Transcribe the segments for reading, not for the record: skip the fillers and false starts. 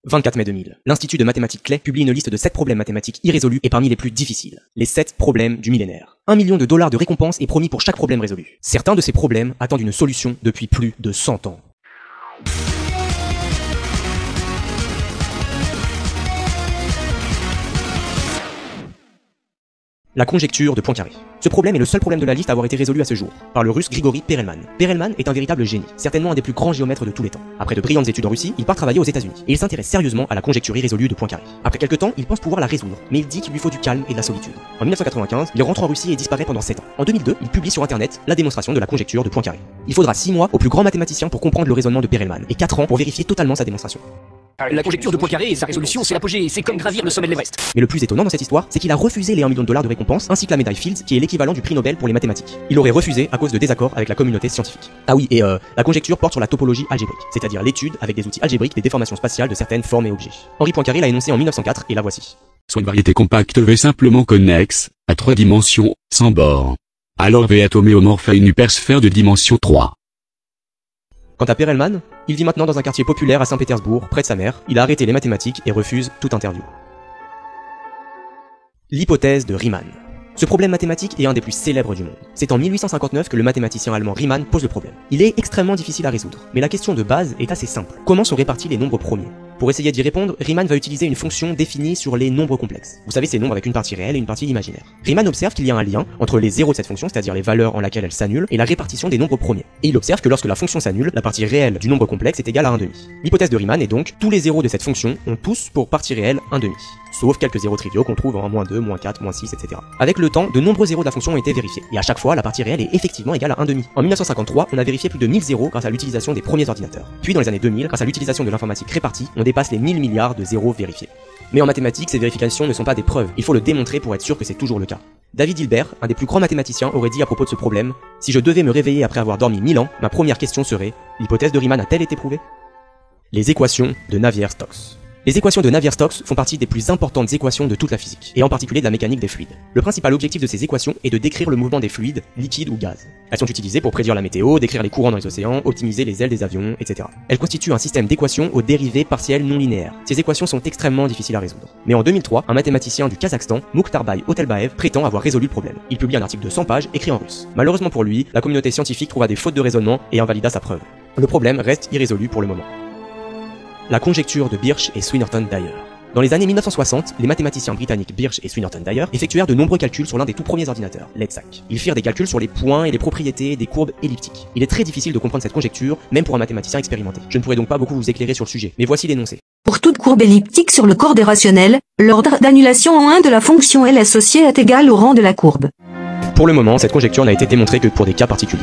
24 mai 2000. L'Institut de mathématiques Clay publie une liste de 7 problèmes mathématiques irrésolus et parmi les plus difficiles. Les 7 problèmes du millénaire. 1 million de dollars de récompense est promis pour chaque problème résolu. Certains de ces problèmes attendent une solution depuis plus de 100 ans. La conjecture de Poincaré. Ce problème est le seul problème de la liste à avoir été résolu à ce jour, par le russe Grigori Perelman. Perelman est un véritable génie, certainement un des plus grands géomètres de tous les temps. Après de brillantes études en Russie, il part travailler aux États-Unis, et il s'intéresse sérieusement à la conjecture irrésolue de Poincaré. Après quelques temps, il pense pouvoir la résoudre, mais il dit qu'il lui faut du calme et de la solitude. En 1995, il rentre en Russie et disparaît pendant 7 ans. En 2002, il publie sur internet la démonstration de la conjecture de Poincaré. Il faudra 6 mois au plus grand mathématicien pour comprendre le raisonnement de Perelman, et 4 ans pour vérifier totalement sa démonstration. La conjecture de Poincaré et sa résolution, c'est l'apogée, c'est comme gravir le sommet de l'Everest. Mais le plus étonnant dans cette histoire, c'est qu'il a refusé les 1 million de dollars de récompense, ainsi que la médaille Fields, qui est l'équivalent du prix Nobel pour les mathématiques. Il aurait refusé à cause de désaccords avec la communauté scientifique. Ah oui, et la conjecture porte sur la topologie algébrique, c'est-à-dire l'étude avec des outils algébriques des déformations spatiales de certaines formes et objets. Henri Poincaré l'a énoncé en 1904, et la voici. Soit une variété compacte V simplement connexe, à 3 dimensions, sans bord. Alors V est homéomorphe à une hypersphère de dimension 3. Quant à Perelman, il vit maintenant dans un quartier populaire à Saint-Pétersbourg, près de sa mère. Il a arrêté les mathématiques et refuse toute interview. L'hypothèse de Riemann. Ce problème mathématique est un des plus célèbres du monde. C'est en 1859 que le mathématicien allemand Riemann pose le problème. Il est extrêmement difficile à résoudre, mais la question de base est assez simple. Comment sont répartis les nombres premiers? Pour essayer d'y répondre, Riemann va utiliser une fonction définie sur les nombres complexes. Vous savez, ces nombres avec une partie réelle et une partie imaginaire. Riemann observe qu'il y a un lien entre les zéros de cette fonction, c'est-à-dire les valeurs en laquelle elle s'annule, et la répartition des nombres premiers. Et il observe que lorsque la fonction s'annule, la partie réelle du nombre complexe est égale à 1,5. L'hypothèse de Riemann est donc, tous les zéros de cette fonction ont tous pour partie réelle 1,5. Sauf quelques zéros triviaux qu'on trouve en -2, -4, -6, etc. Avec le temps, de nombreux zéros de la fonction ont été vérifiés, et à chaque fois, la partie réelle est effectivement égale à 1,5. En 1953, on a vérifié plus de 1000 zéros grâce à l'utilisation des premiers ordinateurs. Puis dans les années 2000, grâce à l'utilisation de l'informatique répartie, on dépasse les 1000 milliards de zéros vérifiés. Mais en mathématiques, ces vérifications ne sont pas des preuves, il faut le démontrer pour être sûr que c'est toujours le cas. David Hilbert, un des plus grands mathématiciens, aurait dit à propos de ce problème: si je devais me réveiller après avoir dormi 1000 ans, ma première question serait: l'hypothèse de Riemann a-t-elle été prouvée? Les équations de Navier-Stokes. Les équations de Navier-Stokes font partie des plus importantes équations de toute la physique, et en particulier de la mécanique des fluides. Le principal objectif de ces équations est de décrire le mouvement des fluides, liquides ou gaz. Elles sont utilisées pour prédire la météo, décrire les courants dans les océans, optimiser les ailes des avions, etc. Elles constituent un système d'équations aux dérivées partielles non linéaires. Ces équations sont extrêmement difficiles à résoudre. Mais en 2003, un mathématicien du Kazakhstan, Mukhtarbai Otelbaev, prétend avoir résolu le problème. Il publie un article de 100 pages écrit en russe. Malheureusement pour lui, la communauté scientifique trouva des fautes de raisonnement et invalida sa preuve. Le problème reste irrésolu pour le moment. La conjecture de Birch et Swinnerton-Dyer. Dans les années 1960, les mathématiciens britanniques Birch et Swinnerton-Dyer effectuèrent de nombreux calculs sur l'un des tout premiers ordinateurs, l'EDSAC. Ils firent des calculs sur les points et les propriétés des courbes elliptiques. Il est très difficile de comprendre cette conjecture, même pour un mathématicien expérimenté. Je ne pourrais donc pas beaucoup vous éclairer sur le sujet, mais voici l'énoncé. Pour toute courbe elliptique sur le corps des rationnels, l'ordre d'annulation en 1 de la fonction L associée est égal au rang de la courbe. Pour le moment, cette conjecture n'a été démontrée que pour des cas particuliers.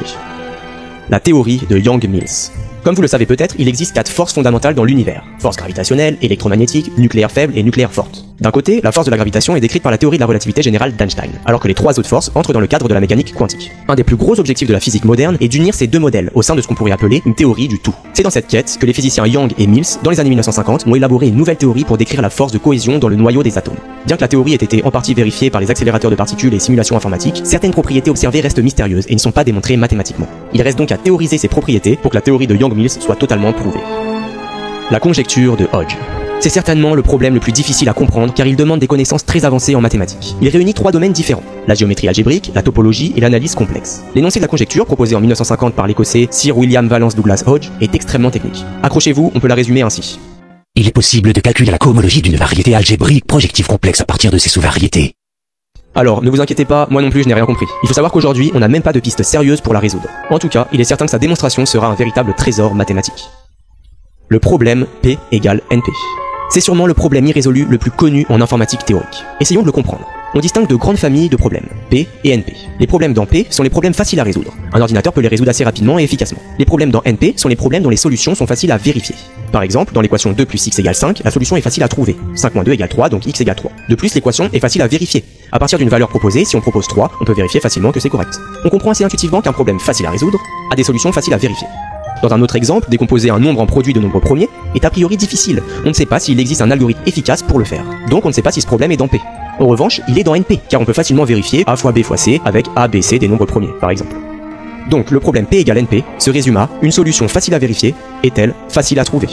La théorie de Yang-Mills. Comme vous le savez peut-être, il existe 4 forces fondamentales dans l'univers. Force gravitationnelle, électromagnétique, nucléaire faible et nucléaire forte. D'un côté, la force de la gravitation est décrite par la théorie de la relativité générale d'Einstein, alors que les 3 autres forces entrent dans le cadre de la mécanique quantique. Un des plus gros objectifs de la physique moderne est d'unir ces deux modèles au sein de ce qu'on pourrait appeler une théorie du tout. C'est dans cette quête que les physiciens Young et Mills, dans les années 1950, ont élaboré une nouvelle théorie pour décrire la force de cohésion dans le noyau des atomes. Bien que la théorie ait été en partie vérifiée par les accélérateurs de particules et simulations informatiques, certaines propriétés observées restent mystérieuses et ne sont pas démontrées mathématiquement. Il reste donc à théoriser ces propriétés pour que la théorie de Young-Mills soit totalement prouvée. La conjecture de Hodge. C'est certainement le problème le plus difficile à comprendre car il demande des connaissances très avancées en mathématiques. Il réunit 3 domaines différents: la géométrie algébrique, la topologie et l'analyse complexe. L'énoncé de la conjecture, proposé en 1950 par l'écossais Sir William Valence Douglas Hodge, est extrêmement technique. Accrochez-vous, on peut la résumer ainsi. Il est possible de calculer la cohomologie d'une variété algébrique projective complexe à partir de ses sous-variétés. Alors, ne vous inquiétez pas, moi non plus je n'ai rien compris. Il faut savoir qu'aujourd'hui, on n'a même pas de piste sérieuse pour la résoudre. En tout cas, il est certain que sa démonstration sera un véritable trésor mathématique. Le problème P égale NP. C'est sûrement le problème irrésolu le plus connu en informatique théorique. Essayons de le comprendre. On distingue de grandes familles de problèmes, P et NP. Les problèmes dans P sont les problèmes faciles à résoudre. Un ordinateur peut les résoudre assez rapidement et efficacement. Les problèmes dans NP sont les problèmes dont les solutions sont faciles à vérifier. Par exemple, dans l'équation 2 plus x égale 5, la solution est facile à trouver. 5 moins 2 égale 3, donc x égale 3. De plus, l'équation est facile à vérifier. À partir d'une valeur proposée, si on propose 3, on peut vérifier facilement que c'est correct. On comprend assez intuitivement qu'un problème facile à résoudre a des solutions faciles à vérifier. Dans un autre exemple, décomposer un nombre en produit de nombres premiers est a priori difficile. On ne sait pas s'il existe un algorithme efficace pour le faire. Donc on ne sait pas si ce problème est dans P. En revanche, il est dans NP, car on peut facilement vérifier A fois B fois C avec A, B, C des nombres premiers, par exemple. Donc le problème P égale NP se résume à une solution facile à vérifier est-elle facile à trouver.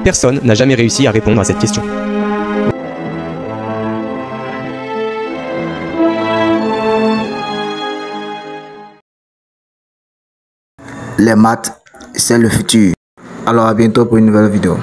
Personne n'a jamais réussi à répondre à cette question. Les maths, c'est le futur. Alors à bientôt pour une nouvelle vidéo.